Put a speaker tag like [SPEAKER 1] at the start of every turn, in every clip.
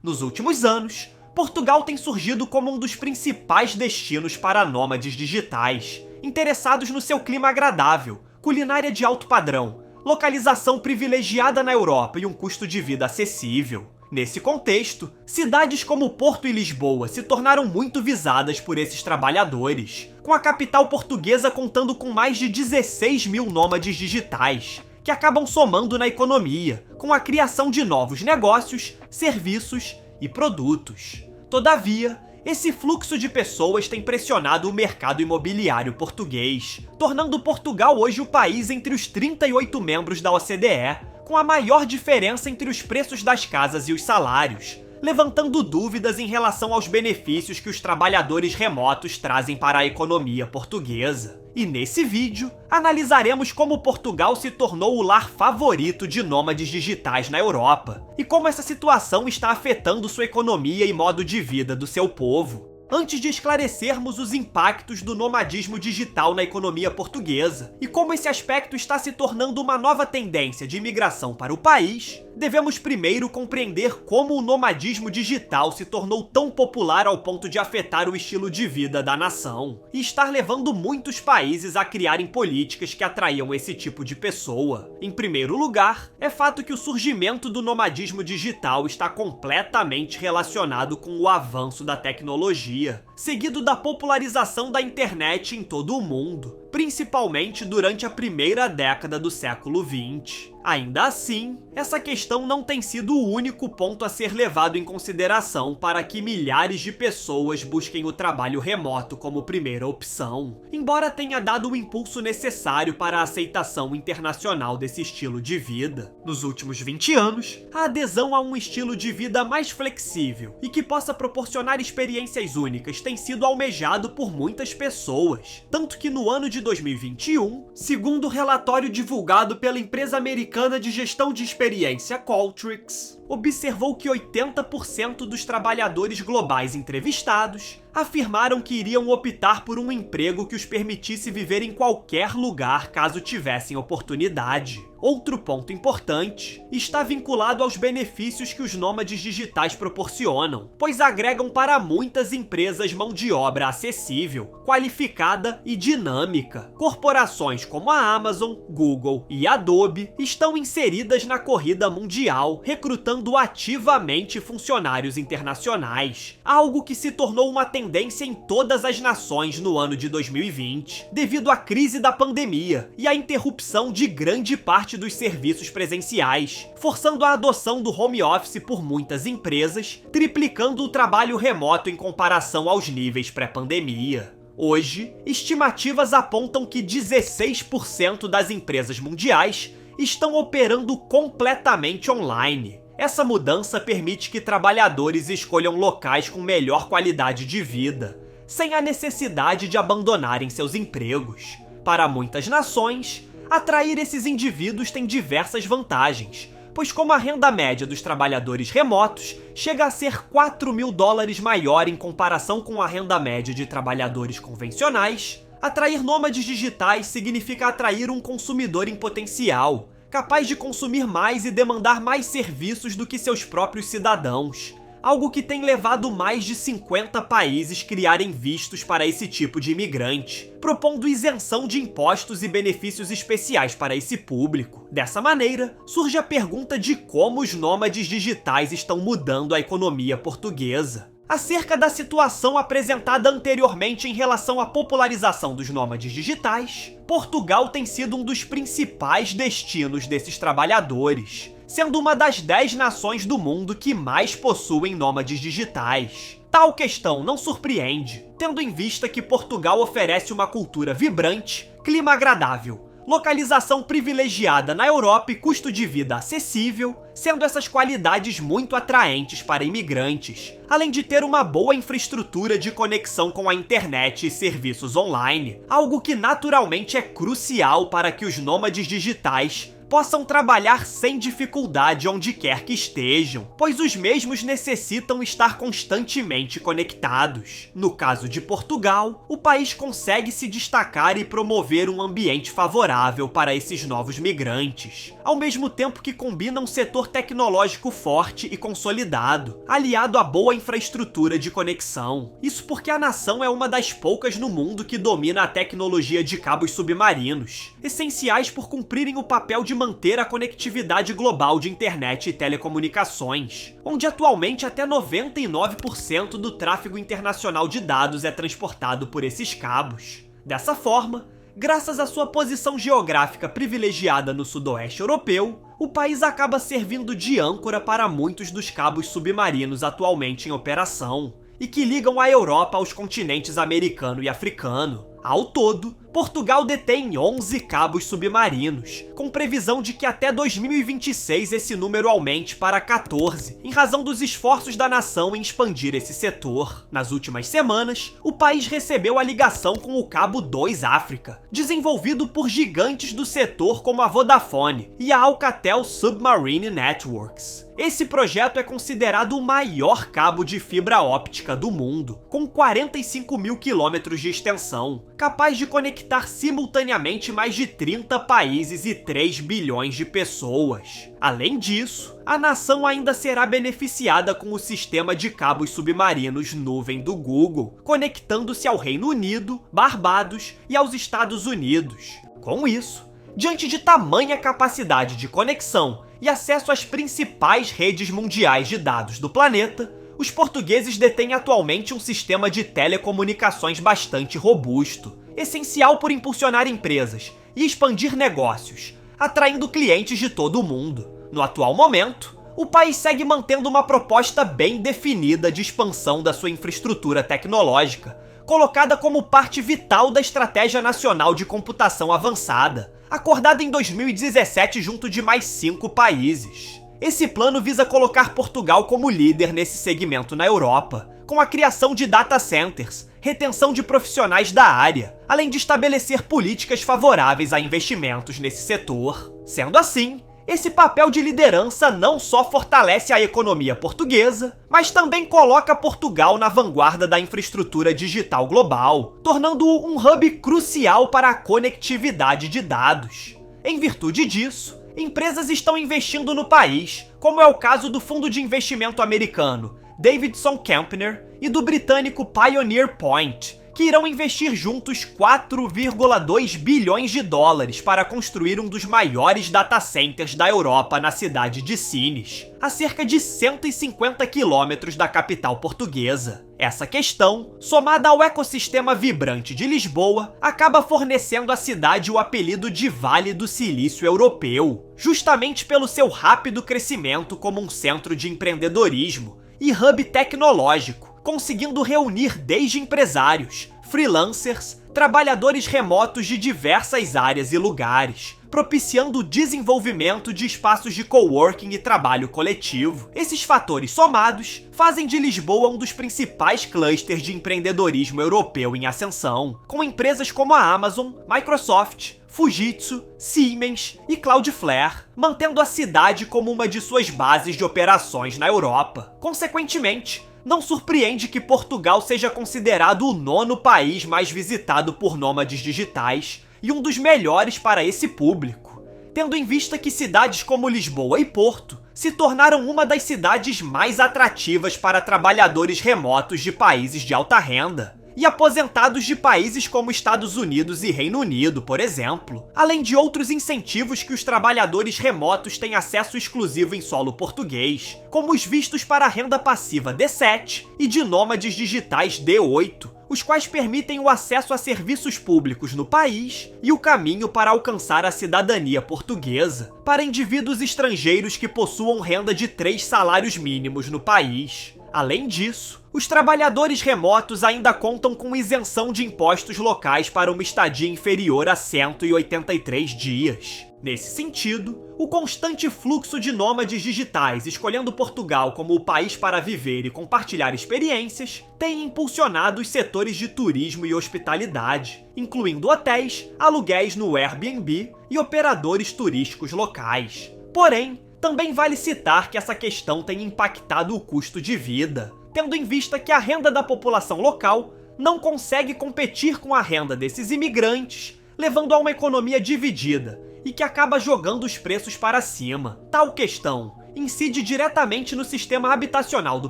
[SPEAKER 1] Nos últimos anos, Portugal tem surgido como um dos principais destinos para nômades digitais, interessados no seu clima agradável, culinária de alto padrão, localização privilegiada na Europa e um custo de vida acessível. Nesse contexto, cidades como Porto e Lisboa se tornaram muito visadas por esses trabalhadores, com a capital portuguesa contando com mais de 16 mil nômades digitais, que acabam somando na economia, com a criação de novos negócios, serviços e produtos. Todavia, esse fluxo de pessoas tem pressionado o mercado imobiliário português, tornando Portugal hoje o país entre os 38 membros da OCDE, com a maior diferença entre os preços das casas e os salários, levantando dúvidas em relação aos benefícios que os trabalhadores remotos trazem para a economia portuguesa. E nesse vídeo, analisaremos como Portugal se tornou o lar favorito de nômades digitais na Europa, e como essa situação está afetando sua economia e modo de vida do seu povo. Antes de esclarecermos os impactos do nomadismo digital na economia portuguesa e como esse aspecto está se tornando uma nova tendência de imigração para o país, devemos primeiro compreender como o nomadismo digital se tornou tão popular ao ponto de afetar o estilo de vida da nação e estar levando muitos países a criarem políticas que atraíam esse tipo de pessoa. Em primeiro lugar, é fato que o surgimento do nomadismo digital está completamente relacionado com o avanço da tecnologia, seguido da popularização da internet em todo o mundo, principalmente durante a primeira década do século XX. Ainda assim, essa questão não tem sido o único ponto a ser levado em consideração para que milhares de pessoas busquem o trabalho remoto como primeira opção, embora tenha dado o impulso necessário para a aceitação internacional desse estilo de vida. Nos últimos 20 anos, a adesão a um estilo de vida mais flexível e que possa proporcionar experiências únicas tem sido almejado por muitas pessoas, tanto que no ano de 2021, segundo o relatório divulgado pela empresa americana de gestão de experiência Qualtrics, observou que 80% dos trabalhadores globais entrevistados afirmaram que iriam optar por um emprego que os permitisse viver em qualquer lugar caso tivessem oportunidade. Outro ponto importante está vinculado aos benefícios que os nômades digitais proporcionam, pois agregam para muitas empresas mão de obra acessível, qualificada e dinâmica. Corporações como a Amazon, Google e Adobe estão inseridas na corrida mundial, recrutando ativamente funcionários internacionais, algo que se tornou uma tendência em todas as nações no ano de 2020, devido à crise da pandemia e à interrupção de grande parte dos serviços presenciais, forçando a adoção do home office por muitas empresas, triplicando o trabalho remoto em comparação aos níveis pré-pandemia. Hoje, estimativas apontam que 16% das empresas mundiais estão operando completamente online. Essa mudança permite que trabalhadores escolham locais com melhor qualidade de vida, sem a necessidade de abandonarem seus empregos. Para muitas nações, atrair esses indivíduos tem diversas vantagens, pois como a renda média dos trabalhadores remotos chega a ser $4.000 maior em comparação com a renda média de trabalhadores convencionais, atrair nômades digitais significa atrair um consumidor em potencial, capaz de consumir mais e demandar mais serviços do que seus próprios cidadãos, algo que tem levado mais de 50 países criarem vistos para esse tipo de imigrante, propondo isenção de impostos e benefícios especiais para esse público. Dessa maneira, surge a pergunta de como os nômades digitais estão mudando a economia portuguesa. Acerca da situação apresentada anteriormente em relação à popularização dos nômades digitais, Portugal tem sido um dos principais destinos desses trabalhadores, sendo uma das 10 nações do mundo que mais possuem nômades digitais. Tal questão não surpreende, tendo em vista que Portugal oferece uma cultura vibrante, clima agradável, localização privilegiada na Europa e custo de vida acessível, sendo essas qualidades muito atraentes para imigrantes, além de ter uma boa infraestrutura de conexão com a internet e serviços online, algo que naturalmente é crucial para que os nômades digitais possam trabalhar sem dificuldade onde quer que estejam, pois os mesmos necessitam estar constantemente conectados. No caso de Portugal, o país consegue se destacar e promover um ambiente favorável para esses novos migrantes, ao mesmo tempo que combina um setor tecnológico forte e consolidado, aliado a boa infraestrutura de conexão. Isso porque a nação é uma das poucas no mundo que domina a tecnologia de cabos submarinos, essenciais por cumprirem o papel de manter a conectividade global de internet e telecomunicações, onde atualmente até 99% do tráfego internacional de dados é transportado por esses cabos. Dessa forma, graças à sua posição geográfica privilegiada no sudoeste europeu, o país acaba servindo de âncora para muitos dos cabos submarinos atualmente em operação, e que ligam a Europa aos continentes americano e africano. Ao todo, Portugal detém 11 cabos submarinos, com previsão de que até 2026 esse número aumente para 14, em razão dos esforços da nação em expandir esse setor. Nas últimas semanas, o país recebeu a ligação com o Cabo 2 África, desenvolvido por gigantes do setor como a Vodafone e a Alcatel Submarine Networks. Esse projeto é considerado o maior cabo de fibra óptica do mundo, com 45 mil quilômetros de extensão, capaz de conectar simultaneamente mais de 30 países e 3 bilhões de pessoas. Além disso, a nação ainda será beneficiada com o sistema de cabos submarinos nuvem do Google, conectando-se ao Reino Unido, Barbados e aos Estados Unidos. Com isso, diante de tamanha capacidade de conexão e acesso às principais redes mundiais de dados do planeta, os portugueses detêm atualmente um sistema de telecomunicações bastante robusto, essencial por impulsionar empresas e expandir negócios, atraindo clientes de todo o mundo. No atual momento, o país segue mantendo uma proposta bem definida de expansão da sua infraestrutura tecnológica, colocada como parte vital da Estratégia Nacional de Computação Avançada, acordada em 2017 junto de mais 5 países. Esse plano visa colocar Portugal como líder nesse segmento na Europa, com a criação de data centers, retenção de profissionais da área, além de estabelecer políticas favoráveis a investimentos nesse setor. Sendo assim, esse papel de liderança não só fortalece a economia portuguesa, mas também coloca Portugal na vanguarda da infraestrutura digital global, tornando-o um hub crucial para a conectividade de dados. Em virtude disso, empresas estão investindo no país, como é o caso do fundo de investimento americano Davidson Kempner e do britânico Pioneer Point, que irão investir juntos 4,2 bilhões de dólares para construir um dos maiores data centers da Europa na cidade de Sines, a cerca de 150 quilômetros da capital portuguesa. Essa questão, somada ao ecossistema vibrante de Lisboa, acaba fornecendo à cidade o apelido de Vale do Silício Europeu, justamente pelo seu rápido crescimento como um centro de empreendedorismo e hub tecnológico, conseguindo reunir desde empresários, freelancers, trabalhadores remotos de diversas áreas e lugares, propiciando o desenvolvimento de espaços de coworking e trabalho coletivo. Esses fatores somados fazem de Lisboa um dos principais clusters de empreendedorismo europeu em ascensão, com empresas como a Amazon, Microsoft, Fujitsu, Siemens e Cloudflare, mantendo a cidade como uma de suas bases de operações na Europa. Consequentemente, não surpreende que Portugal seja considerado o 9º país mais visitado por nômades digitais e um dos melhores para esse público, tendo em vista que cidades como Lisboa e Porto se tornaram uma das cidades mais atrativas para trabalhadores remotos de países de alta renda e aposentados de países como Estados Unidos e Reino Unido, por exemplo, além de outros incentivos que os trabalhadores remotos têm acesso exclusivo em solo português, como os vistos para a renda passiva D7 e de nômades digitais D8, os quais permitem o acesso a serviços públicos no país e o caminho para alcançar a cidadania portuguesa para indivíduos estrangeiros que possuam renda de 3 salários mínimos no país. Além disso, os trabalhadores remotos ainda contam com isenção de impostos locais para uma estadia inferior a 183 dias. Nesse sentido, o constante fluxo de nômades digitais escolhendo Portugal como o país para viver e compartilhar experiências tem impulsionado os setores de turismo e hospitalidade, incluindo hotéis, aluguéis no Airbnb e operadores turísticos locais. Porém, também vale citar que essa questão tem impactado o custo de vida, tendo em vista que a renda da população local não consegue competir com a renda desses imigrantes, levando a uma economia dividida e que acaba jogando os preços para cima. Tal questão incide diretamente no sistema habitacional do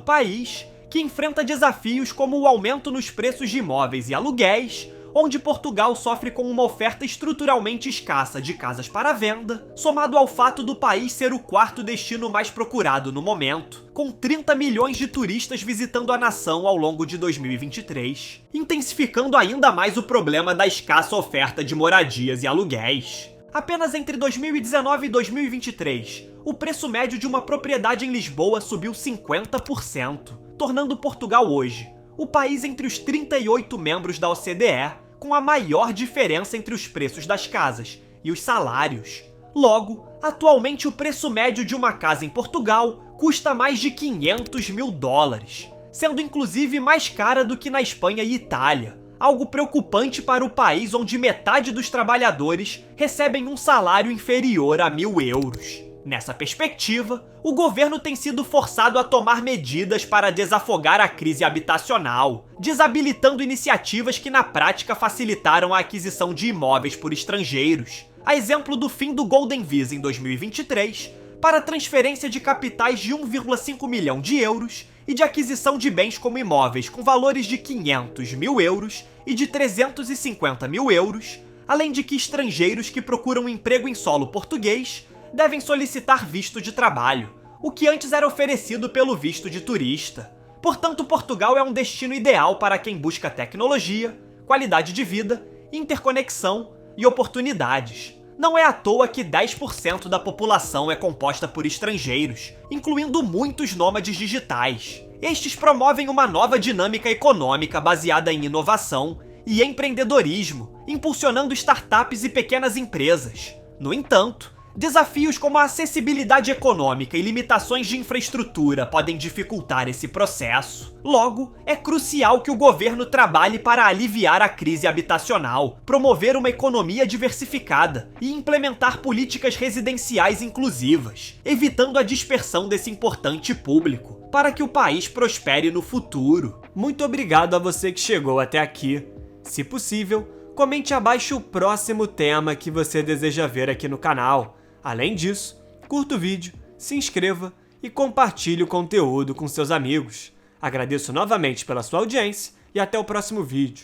[SPEAKER 1] país, que enfrenta desafios como o aumento nos preços de imóveis e aluguéis, onde Portugal sofre com uma oferta estruturalmente escassa de casas para venda, somado ao fato do país ser o quarto destino mais procurado no momento, com 30 milhões de turistas visitando a nação ao longo de 2023, intensificando ainda mais o problema da escassa oferta de moradias e aluguéis. Apenas entre 2019 e 2023, o preço médio de uma propriedade em Lisboa subiu 50%, tornando Portugal hoje o país entre os 38 membros da OCDE com a maior diferença entre os preços das casas e os salários. Logo, atualmente o preço médio de uma casa em Portugal custa mais de 500 mil dólares, sendo inclusive mais cara do que na Espanha e Itália, algo preocupante para o país onde metade dos trabalhadores recebem um salário inferior a 1.000 euros. Nessa perspectiva, o governo tem sido forçado a tomar medidas para desafogar a crise habitacional, desabilitando iniciativas que na prática facilitaram a aquisição de imóveis por estrangeiros, a exemplo do fim do Golden Visa em 2023, para transferência de capitais de 1,5 milhão de euros e de aquisição de bens como imóveis com valores de 500 mil euros e de 350 mil euros, além de que estrangeiros que procuram emprego em solo português devem solicitar visto de trabalho, o que antes era oferecido pelo visto de turista. Portanto, Portugal é um destino ideal para quem busca tecnologia, qualidade de vida, interconexão e oportunidades. Não é à toa que 10% da população é composta por estrangeiros, incluindo muitos nômades digitais. Estes promovem uma nova dinâmica econômica baseada em inovação e empreendedorismo, impulsionando startups e pequenas empresas. No entanto, desafios como a acessibilidade econômica e limitações de infraestrutura podem dificultar esse processo. Logo, é crucial que o governo trabalhe para aliviar a crise habitacional, promover uma economia diversificada e implementar políticas residenciais inclusivas, evitando a dispersão desse importante público, para que o país prospere no futuro. Muito obrigado a você que chegou até aqui. Se possível, comente abaixo o próximo tema que você deseja ver aqui no canal. Além disso, curta o vídeo, se inscreva e compartilhe o conteúdo com seus amigos. Agradeço novamente pela sua audiência e até o próximo vídeo.